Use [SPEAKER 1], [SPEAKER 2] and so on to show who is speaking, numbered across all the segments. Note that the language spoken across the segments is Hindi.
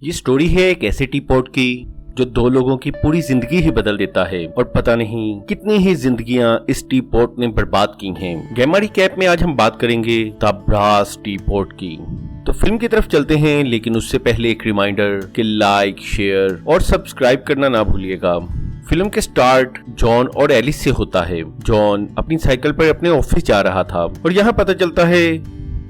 [SPEAKER 1] ये स्टोरी है एक ऐसे टी पॉट की जो दो लोगों की पूरी जिंदगी ही बदल देता है और पता नहीं कितनी ही जिंदगियां इस टी पॉट ने बर्बाद की हैं। गेमा रिकैप में आज हम बात करेंगे द ब्रास टी पॉट की। तो फिल्म की तरफ चलते हैं, लेकिन उससे पहले एक रिमाइंडर कि लाइक, शेयर और सब्सक्राइब करना ना भूलिएगा। फिल्म के स्टार्ट जॉन और एलिस से होता है। जॉन अपनी साइकिल पर अपने ऑफिस जा रहा था और यहाँ पता चलता है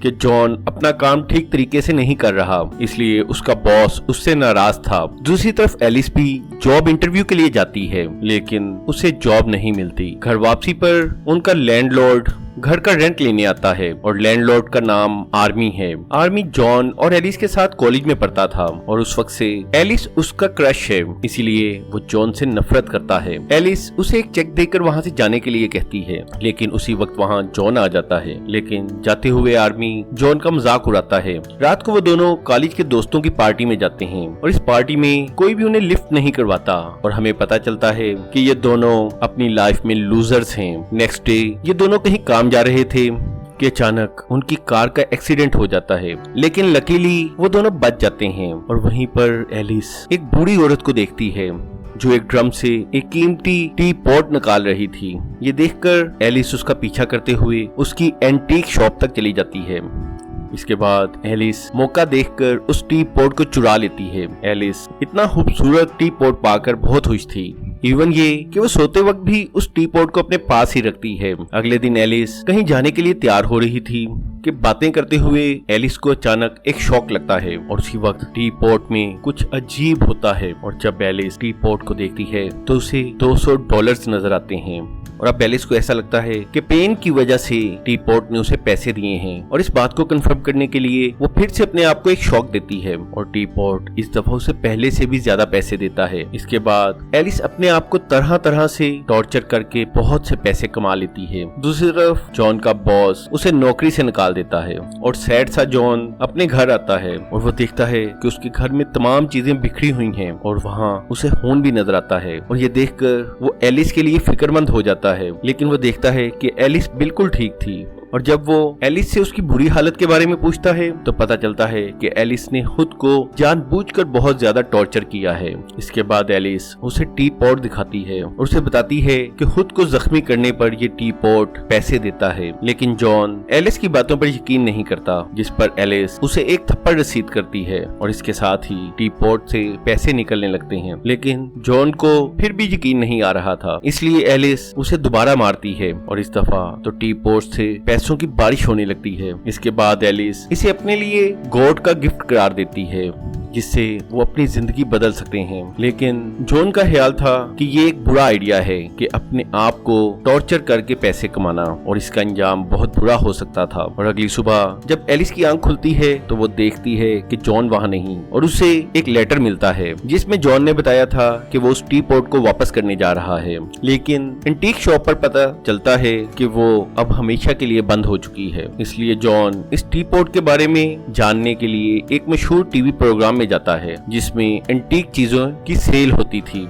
[SPEAKER 1] कि जॉन अपना काम ठीक तरीके से नहीं कर रहा, इसलिए उसका बॉस उससे नाराज था। दूसरी तरफ एलिस भी जॉब इंटरव्यू के लिए जाती है, लेकिन उसे जॉब नहीं मिलती। घर वापसी पर उनका लैंडलॉर्ड घर का रेंट लेने आता है और लैंडलॉर्ड का नाम आर्मी है। आर्मी जॉन और एलिस के साथ कॉलेज में पढ़ता था और उस वक्त से एलिस उसका क्रश है, इसीलिए वो जॉन से नफरत करता है। एलिस उसे एक चेक देकर वहाँ से जाने के लिए कहती है, लेकिन उसी वक्त वहाँ जॉन आ जाता है। लेकिन जाते हुए आर्मी जॉन का मजाक उड़ाता है। रात को वो दोनों कॉलेज के दोस्तों की पार्टी में जाते हैं और इस पार्टी में कोई भी उन्हें लिफ्ट नहीं करवाता और हमें पता चलता है कि ये दोनों अपनी लाइफ में लूजर्स हैं। नेक्स्ट डे ये दोनों कहीं काम जा रहे थे कि अचानक उनकी कार का एक्सीडेंट हो जाता है, लेकिन लकीली वो दोनों बच जाते हैं। और वहीं पर एलिस एक बूढ़ी औरत को देखती है जो एक ड्रम से एक कीमती टी पॉट निकाल रही थी। ये देखकर एलिस उसका पीछा करते हुए उसकी एंटीक शॉप तक चली जाती है। इसके बाद एलिस मौका देखकर उस टी पॉट को चुरा लेती है। एलिस इतना खूबसूरत टी पॉट पाकर बहुत खुश थी, इवन ये कि वो सोते वक्त भी उस टी पॉट को अपने पास ही रखती है। अगले दिन एलिस कहीं जाने के लिए तैयार हो रही थी कि बातें करते हुए एलिस को अचानक एक शॉक लगता है और उसी वक्त टी पॉट में कुछ अजीब होता है। और जब एलिस टी पॉट को देखती है तो उसे $200 नजर आते हैं और अब एलिस को ऐसा लगता है कि पेन की वजह से टी पॉट ने उसे पैसे दिए हैं। और इस बात को कंफर्म करने के लिए वो फिर से अपने आप को एक शॉक देती है और टी पॉट इस दफा उसे पहले से भी ज्यादा पैसे देता है। इसके बाद एलिस अपने आप को तरह तरह से टॉर्चर करके बहुत से पैसे कमा लेती है। दूसरी तरफ जॉन का बॉस उसे नौकरी से निकाल देता है और सैड सा जॉन अपने घर आता है और वो देखता है कि उसके घर में तमाम चीजें बिखरी हुई हैं और वहाँ उसे खून भी नजर आता है। और ये देखकर वो एलिस के लिए फिक्रमंद हो जाता है, लेकिन वो देखता है कि एलिस बिल्कुल ठीक थी। और जब वो एलिस से उसकी बुरी हालत के बारे में पूछता है तो पता चलता है कि एलिस ने खुद को जानबूझकर बहुत ज्यादा टॉर्चर किया है। इसके बाद एलिस उसे टी पॉट दिखाती है और उसे बताती है कि खुद को जख्मी करने पर ये टी पॉट पैसे देता है। लेकिन जॉन एलिस की बातों पर यकीन नहीं करता, जिस पर एलिस उसे एक थप्पड़ रसीद करती है और इसके साथ ही टी पॉट से पैसे निकलने लगते हैं। लेकिन जॉन को फिर भी यकीन नहीं आ रहा था, इसलिए एलिस उसे दोबारा मारती है और इस दफा तो टी पॉट से पैसों की बारिश होने लगती है। इसके बाद एलिस इसे अपने लिए गॉड का गिफ्ट करार देती है, जिससे वो अपनी जिंदगी बदल सकते हैं। लेकिन जॉन का ख्याल था कि ये एक बुरा आइडिया है कि अपने आप को टॉर्चर करके पैसे कमाना, और इसका अंजाम बहुत बुरा हो सकता था। और अगली सुबह जब एलिस की आंख खुलती है तो वो देखती है कि जॉन वहाँ नहीं और उसे एक लेटर मिलता है जिसमें जॉन ने बताया था कि वो उस टी पॉट को वापस करने जा रहा है। लेकिन एंटीक शॉप पर पता चलता है कि वो अब हमेशा के लिए बंद हो चुकी है। इसलिए जॉन इस टी पॉट के बारे में जानने के लिए एक मशहूर टीवी प्रोग्राम में जाता है जिसमें एंटीक चीजों की सेल होती थी।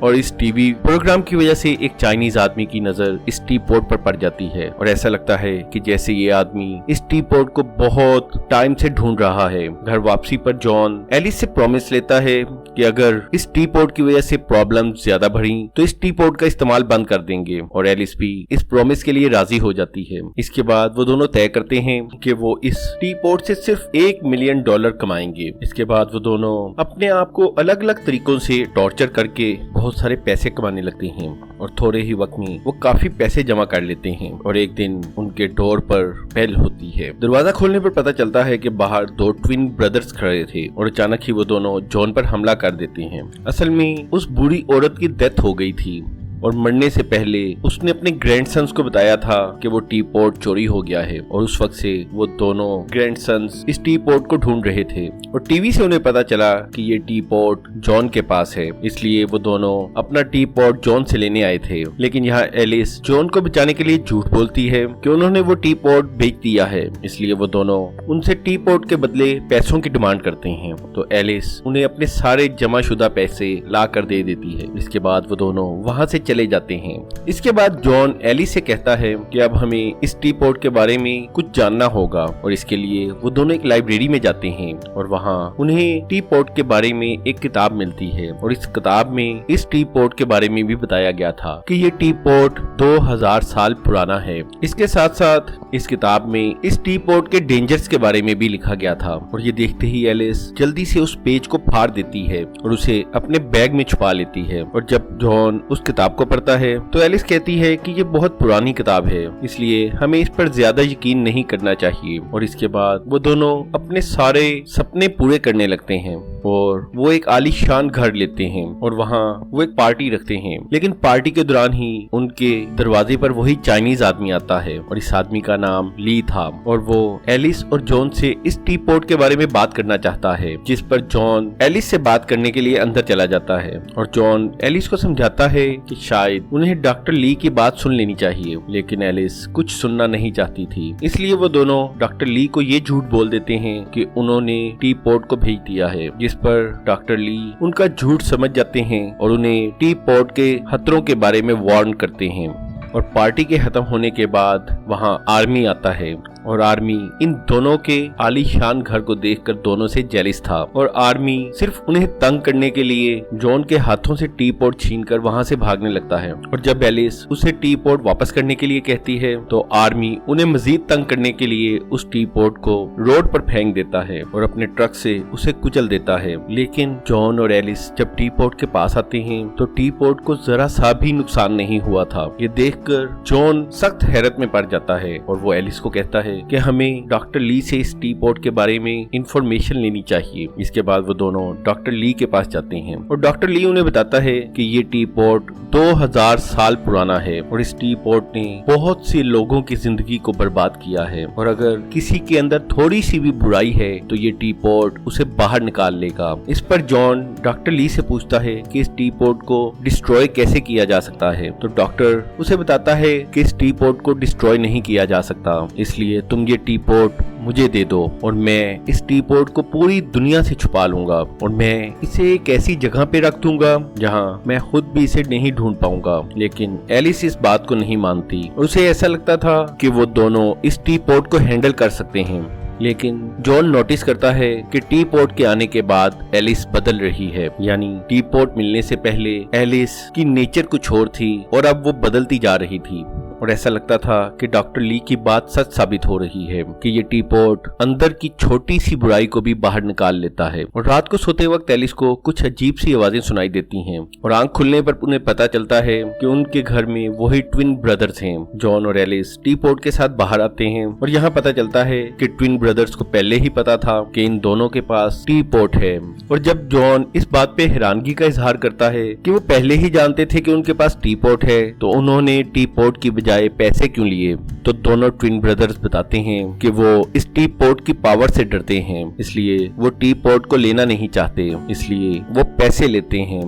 [SPEAKER 1] और इस टीवी प्रोग्राम की वजह से एक चाइनीज आदमी की नजर इस टी पॉट पर पड़ जाती है और ऐसा लगता है कि जैसे ये आदमी इस टी पॉट को बहुत टाइम से ढूंढ रहा है। घर वापसी पर जॉन एलिस से प्रॉमिस लेता है कि अगर इस टी पॉट की वजह से प्रॉब्लम ज्यादा बढ़ी तो इस टी पॉट का इस्तेमाल बंद कर देंगे, और एलिस भी इस प्रॉमिस के लिए राजी हो जाती है। इसके बाद वो दोनों तय करते हैं कि वो इस टी पॉट से सिर्फ $1 मिलियन कमाएंगे। इसके बाद वो दोनों अपने आप को अलग अलग तरीकों से टॉर्चर करके बहुत सारे पैसे कमाने लगते हैं और थोड़े ही वक्त में वो काफी पैसे जमा कर लेते हैं। और एक दिन उनके डोर पर बेल होती है। दरवाजा खोलने पर पता चलता है कि बाहर 2 ट्विन ब्रदर्स खड़े थे और अचानक ही वो दोनों जॉन पर हमला कर देते हैं। असल में उस बूढ़ी औरत की डेथ हो गई थी और मरने से पहले उसने अपने ग्रैंडसन्स को बताया था कि वो टी पॉट चोरी हो गया है, और उस वक्त से वो दोनों ग्रैंडसन्स इस टी पॉट को ढूंढ रहे थे। और टीवी से उन्हें पता चला कि ये टी पॉट जॉन के पास है, इसलिए वो दोनों अपना टी पॉट जॉन से लेने आए थे। लेकिन यहाँ एलिस जॉन को बचाने के लिए झूठ बोलती है कि उन्होंने वो टी पॉट बेच दिया है, इसलिए वो दोनों उनसे टी पॉट के बदले पैसों की डिमांड करते हैं। तो एलिस उन्हें अपने सारे जमाशुदा पैसे ला कर दे देती है। इसके बाद वो दोनों वहाँ से चले जाते हैं। इसके बाद जॉन एलिस से कहता है कि अब हमें इस टी पॉट के बारे में कुछ जानना होगा और इसके लिए वो दोनों एक लाइब्रेरी में जाते हैं और वहाँ उन्हें टी पॉट के बारे में एक किताब मिलती है और इस किताब में इस टी पॉट के बारे में भी बताया गया था कि ये टी पॉट 2000 साल पुराना है। इसके साथ साथ इस किताब में इस टी पॉट के डेंजर्स के बारे में भी लिखा गया था और ये देखते ही एलिस जल्दी से उस पेज को फाड़ देती है और उसे अपने बैग में छुपा लेती है। और जब जॉन उस किताब को पढ़ता है तो एलिस कहती है कि ये बहुत पुरानी किताब है, इसलिए हमें इस पर ज्यादा यकीन नहीं करना चाहिए। और इसके बाद वो दोनों अपने सारे सपने पूरे करने लगते हैं और वो एक आलीशान घर लेते हैं और वहाँ वो एक पार्टी रखते हैं। लेकिन पार्टी के दौरान ही उनके दरवाजे पर वही चाइनीज आदमी आता है और इस आदमी का नाम ली था और वो एलिस और जॉन से इस टी पॉट के बारे में बात करना चाहता है, जिस पर जॉन एलिस से बात करने के लिए अंदर चला जाता है और जॉन एलिस को समझाता है कि शायद उन्हें डॉक्टर ली की बात सुन लेनी चाहिए, लेकिन एलिस कुछ सुनना नहीं चाहती थी। इसलिए वो दोनों डॉक्टर ली को ये झूठ बोल देते हैं कि उन्होंने टी पॉट को भेज दिया है, जिस पर डॉक्टर ली उनका झूठ समझ जाते हैं और उन्हें टी पॉट के खतरों के बारे में वार्न करते हैं। और पार्टी के खत्म होने के बाद वहाँ आर्मी आता है और आर्मी इन दोनों के आलीशान घर को देखकर दोनों से जेलिस था और आर्मी सिर्फ उन्हें तंग करने के लिए जॉन के हाथों से टी पॉट छीनकर वहाँ से भागने लगता है। और जब एलिस उसे टी पॉट वापस करने के लिए कहती है तो आर्मी उन्हें मजीद तंग करने के लिए उस टी पॉट को रोड पर फेंक देता है और अपने ट्रक से उसे कुचल देता है। लेकिन जॉन और एलिस जब टी पॉट के पास आते हैं तो टी पॉट को जरा सा भी नुकसान नहीं हुआ था। ये देखकर जॉन सख्त हैरत में पड़ जाता है और वो एलिस को कहता है कि हमें डॉक्टर ली से इस टी पॉट के बारे में इंफॉर्मेशन लेनी चाहिए। इसके बाद वो दोनों डॉक्टर ली के पास जाते हैं और डॉक्टर ली उन्हें बताता है कि ये टी पॉट 2000 साल पुराना है और इस टी पॉट ने बहुत से लोगों की जिंदगी को बर्बाद किया है और अगर किसी के अंदर थोड़ी सी भी बुराई है तो ये टी पॉट उसे बाहर निकाल लेगा। इस पर जॉन डॉक्टर ली से पूछता है कि इस टी पॉट को डिस्ट्रॉय कैसे किया जा सकता है तो डॉक्टर उसे बताता है कि इस टी पॉट को डिस्ट्रॉय नहीं किया जा सकता, इसलिए तुम ये टी पॉट मुझे दे दो और मैं इस टी पॉट को पूरी दुनिया से छुपा लूंगा और मैं इसे एक ऐसी जगह पे रख दूंगा जहां मैं खुद भी इसे नहीं ढूंढ पाऊंगा। लेकिन एलिस इस बात को नहीं मानती और उसे ऐसा लगता था कि वो दोनों इस टी पॉट को हैंडल कर सकते हैं। लेकिन जॉन नोटिस करता है कि टी पॉट के आने के बाद एलिस बदल रही है, यानी टी पॉट मिलने से पहले एलिस की नेचर कुछ और थी और अब वो बदलती जा रही थी। और ऐसा लगता था कि डॉक्टर ली की बात सच साबित हो रही है कि ये टी पॉट अंदर की छोटी सी बुराई को भी बाहर निकाल लेता है। और रात को सोते वक्त एलिस को कुछ अजीब सी आवाजें सुनाई देती हैं और आंख खुलने पर उन्हें पता चलता है कि उनके घर में वही ट्विन ब्रदर्स हैं। जॉन और एलिस टी पॉट के साथ बाहर आते हैं और यहाँ पता चलता है कि ट्विन ब्रदर्स को पहले ही पता था कि इन दोनों के पास टी पॉट है। और जब जॉन इस बात पे हैरानगी का इजहार करता है कि वो पहले ही जानते थे कि उनके पास टी पॉट है तो उन्होंने टी पॉट की पैसे क्यों लिए, तो दोनों ट्विन ब्रदर्स बताते हैं कि वो इस टी पॉट की पावर से डरते हैं, इसलिए वो टी पॉट को लेना नहीं चाहते, इसलिए वो पैसे लेते हैं।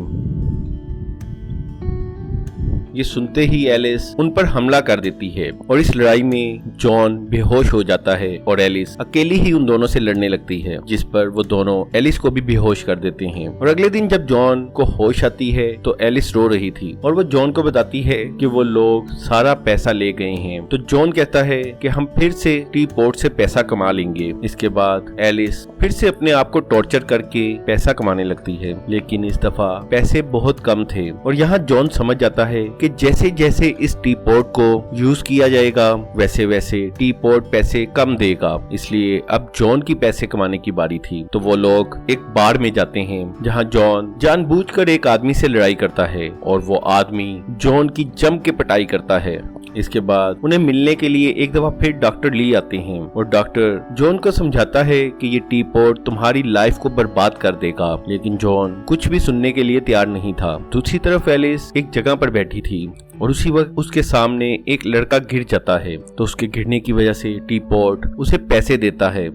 [SPEAKER 1] ये सुनते ही एलिस उन पर हमला कर देती है और इस लड़ाई में जॉन बेहोश हो जाता है और एलिस अकेली ही उन दोनों से लड़ने लगती है, जिस पर वो दोनों एलिस को भी बेहोश कर देते हैं। और अगले दिन जब जॉन को होश आती है तो एलिस रो रही थी और वो जॉन को बताती है कि वो लोग सारा पैसा ले गए हैं। तो जॉन कहता है कि हम फिर से टी पॉट से पैसा कमा लेंगे। इसके बाद एलिस फिर से अपने आप को टॉर्चर करके पैसा कमाने लगती है, लेकिन इस दफा पैसे बहुत कम थे। और यहाँ जॉन समझ जाता है कि जैसे जैसे इस टी पॉट को यूज किया जाएगा वैसे वैसे टी पॉट पैसे कम देगा, इसलिए अब जॉन की पैसे कमाने की बारी थी। तो वो लोग एक बार में जाते हैं जहां जॉन जानबूझकर एक आदमी से लड़ाई करता है और वो आदमी जॉन की जम के पिटाई करता है। इसके बाद उन्हें मिलने के लिए एक दफा फिर डॉक्टर ली आते हैं और डॉक्टर जॉन को समझाता है कि ये टी पॉट तुम्हारी लाइफ को बर्बाद कर देगा, लेकिन जॉन कुछ भी सुनने के लिए तैयार नहीं था। दूसरी तरफ एलिस एक जगह पर बैठी थी और उसी वक्त उसके सामने एक लड़का गिर जाता है, तो उसके गिरने की वजह से टी पॉट उसे पैसे देता है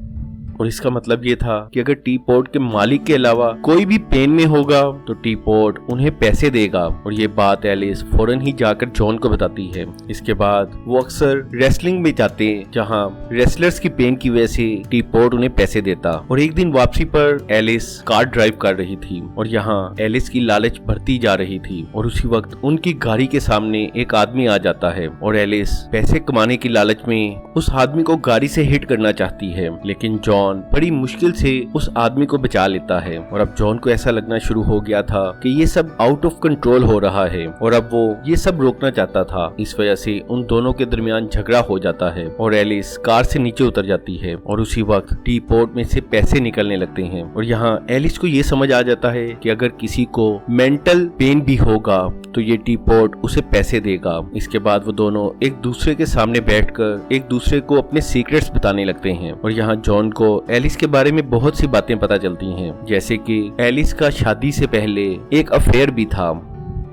[SPEAKER 1] और इसका मतलब ये था कि अगर टी पॉट के मालिक के अलावा कोई भी पेन में होगा तो टी पॉट उन्हें पैसे देगा। और ये बात एलिस फौरन ही जाकर जॉन को बताती है। इसके बाद वो अक्सर रेसलिंग में जाते जहाँ रेसलर्स की पेन की वजह से टी पॉट उन्हें पैसे देता। और एक दिन वापसी पर एलिस कार ड्राइव कर रही थी और यहाँ एलिस की लालच बढ़ती जा रही थी और उसी वक्त उनकी गाड़ी के सामने एक आदमी आ जाता है और एलिस पैसे कमाने की लालच में उस आदमी को गाड़ी से हिट करना चाहती है, लेकिन जॉन बड़ी मुश्किल से उस आदमी को बचा लेता है। और अब जॉन को ऐसा लगना शुरू हो गया था कि ये सब आउट ऑफ कंट्रोल हो रहा है और अब वो ये सब रोकना चाहता था। इस वजह से उन दोनों के दरमियान झगड़ा हो जाता है और एलिस कार से नीचे उतर जाती है और उसी वक्त टी पॉट में से पैसे निकलने लगते हैं। और यहाँ एलिस को ये समझ आ जाता है कि अगर किसी को मेंटल पेन भी होगा तो ये टी पॉट उसे पैसे देगा। इसके बाद वो दोनों एक दूसरे के सामने बैठकर एक दूसरे को अपने सीक्रेट्स बताने लगते हैं और यहाँ जॉन को एलिस के बारे में बहुत सी बातें पता चलती हैं, जैसे कि एलिस का शादी से पहले एक अफेयर भी था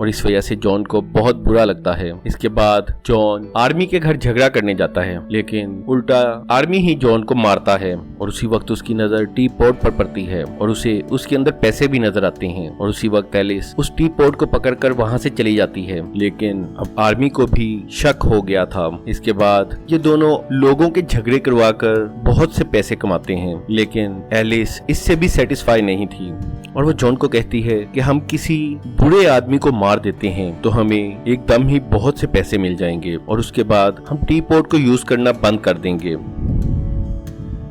[SPEAKER 1] और इस वजह से जॉन को बहुत बुरा लगता है। इसके बाद जॉन आर्मी के घर झगड़ा करने जाता है, लेकिन उल्टा आर्मी ही जॉन को मारता है और उसी वक्त उसकी नजर टी पॉट पर पड़ती है और उसे उसके अंदर पैसे भी नजर आते हैं और उसी वक्त एलिस उस टी पॉट को पकड़कर वहां से चली जाती है, लेकिन अब आर्मी को भी शक हो गया था। इसके बाद ये दोनों लोगों के झगड़े करवाकर बहुत से पैसे कमाते हैं, लेकिन एलिस इससे भी सेटिस्फाई नहीं थी और वो जॉन को कहती है कि हम किसी बुरे आदमी को मार देते हैं तो हमें एकदम ही बहुत से पैसे मिल जाएंगे और उसके बाद हम टी पॉट को यूज करना बंद कर देंगे।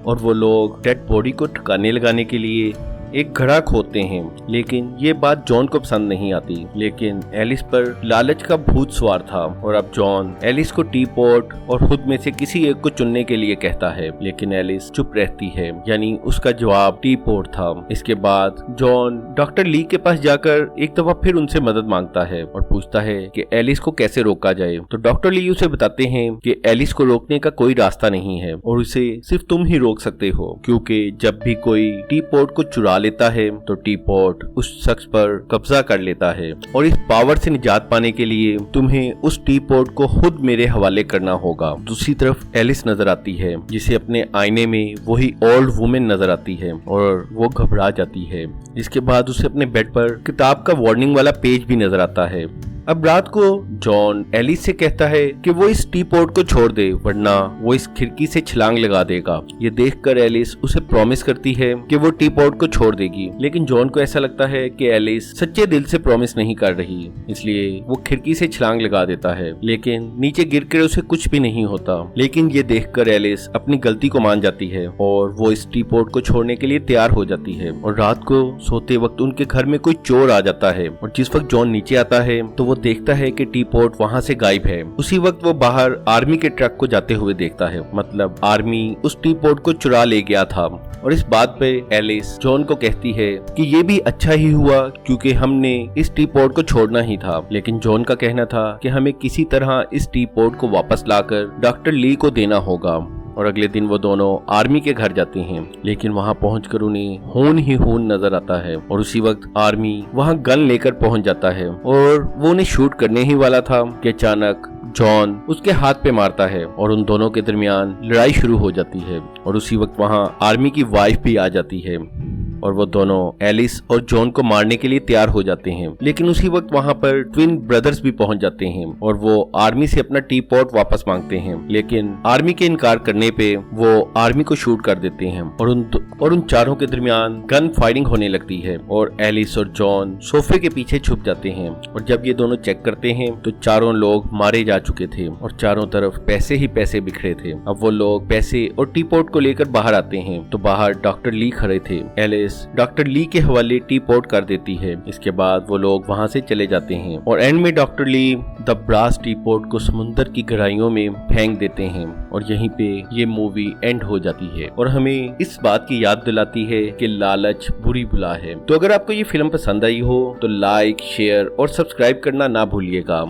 [SPEAKER 1] और वो लोग डेड बॉडी को ठिकाने लगाने के लिए एक घड़ा खोदते हैं, लेकिन ये बात जॉन को पसंद नहीं आती। लेकिन एलिस पर लालच का भूत सवार था और अब जॉन एलिस को टी पॉट और खुद में से किसी एक को चुनने के लिए कहता है, लेकिन एलिस चुप रहती है, यानी उसका जवाब टी पॉट था। इसके बाद जॉन डॉक्टर ली के पास जाकर एक दफा फिर उनसे मदद मांगता है और पूछता है कि एलिस को कैसे रोका जाए। तो डॉक्टर ली उसे बताते हैं कि एलिस को रोकने का कोई रास्ता नहीं है और उसे सिर्फ तुम ही रोक सकते हो, क्योंकि जब भी कोई टी पॉट को चुरा लेता है तो टी पॉट उस शख्स पर कब्जा कर लेता है और इस पावर से निजात पाने के लिए तुम्हें उस टी पॉट को खुद मेरे हवाले करना होगा। दूसरी तरफ एलिस नजर आती है, जिसे अपने आईने में वही ओल्ड वुमेन नजर आती है और वो घबरा जाती है। इसके बाद उसे अपने बेड पर किताब का वार्निंग वाला पेज भी नजर आता है। अब रात को जॉन एलिस से कहता है कि वो इस टी पॉट को छोड़ दे, वरना वो इस खिड़की से छलांग लगा देगा। ये देखकर एलिस उसे प्रॉमिस करती है कि वो टी पॉट को छोड़ देगी, लेकिन जॉन को ऐसा लगता है कि एलिस सच्चे दिल से प्रॉमिस नहीं कर रही, इसलिए वो खिड़की से छलांग लगा देता है, लेकिन नीचे गिरकर उसे कुछ भी नहीं होता। लेकिन ये देखकर एलिस अपनी गलती को मान जाती है और वो इस टी पॉट को छोड़ने के लिए तैयार हो जाती है। और रात को सोते वक्त उनके घर में कोई चोर आ जाता है और जिस वक्त जॉन नीचे आता है तो वो देखता है कि टी पॉट वहाँ से गायब है। उसी वक्त वो बाहर आर्मी के ट्रक को जाते हुए देखता है, मतलब आर्मी उस टी पॉट को चुरा ले गया था। और इस बात पे एलिस जॉन को कहती है कि ये भी अच्छा ही हुआ क्योंकि हमने इस टी पॉट को छोड़ना ही था। लेकिन जॉन का कहना था कि हमें किसी तरह इस टी पॉट को वापस लाकर डॉक्टर ली को देना होगा। और अगले दिन वो दोनों आर्मी के घर जाते हैं, लेकिन वहाँ पहुंचकर उन्हें खून ही खून नजर आता है और उसी वक्त आर्मी वहाँ गन लेकर पहुंच जाता है और वो उन्हें शूट करने ही वाला था कि अचानक जॉन उसके हाथ पे मारता है और उन दोनों के दरमियान लड़ाई शुरू हो जाती है। और उसी वक्त वहाँ आर्मी की वाइफ भी आ जाती है और वो दोनों एलिस और जॉन को मारने के लिए तैयार हो जाते हैं। लेकिन उसी वक्त वहाँ पर ट्विन ब्रदर्स भी पहुंच जाते हैं और वो आर्मी से अपना टी पॉट वापस मांगते हैं, लेकिन आर्मी के इनकार करने पे वो आर्मी को शूट कर देते हैं और उन चारों के दरमियान गन फायरिंग होने लगती है और एलिस और जॉन सोफे के पीछे छुप जाते हैं। और जब ये दोनों चेक करते हैं तो चारों लोग मारे जा चुके थे और चारों तरफ पैसे ही पैसे बिखरे थे। अब वो लोग पैसे और टी पॉट को लेकर बाहर आते हैं तो बाहर डॉक्टर ली खड़े थे। एलिस डॉक्टर ली के हवाले टी पॉट कर देती है। इसके बाद वो लोग वहाँ से चले जाते हैं और एंड में doctor Lee the brass teapot को समुद्र की गहराइयों में फेंक देते हैं और यहीं पे ये मूवी एंड हो जाती है और हमें इस बात की याद दिलाती है कि लालच बुरी बुला है। तो अगर आपको ये फिल्म पसंद आई हो तो लाइक, शेयर और सब्सक्राइब करना ना भूलिएगा।